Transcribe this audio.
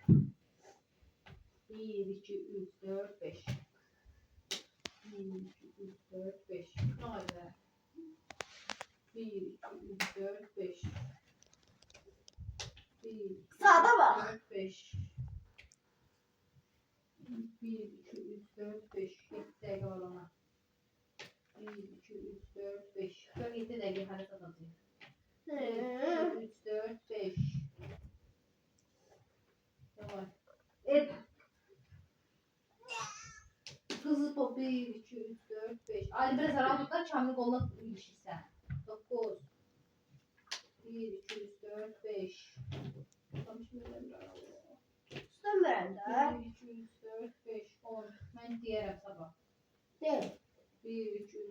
1, 2, 3, 4, 5. 1, 2, 3, 4, 5. Haydi. 1, 2, 3, 4, 5. 1, 2, Sağda bak. 4, 5. 1, 2, 3, 4, 5. 7 dakika olana. 1, 2, 3, 4, 5. 47 dakika hareket atıyor. 1, 2, 3, 4, 5. Yavaş. Hızlı top 1, 2, 3, 4, 5. Ali biraz ara tutar, Kamil koluna ilişirsən. 9. 1, 2, 3, 4, 5. İstemiyorum da. 1, 2, 3, 4, 5, 10. Mən deyərəm sabah. De. 1, 2,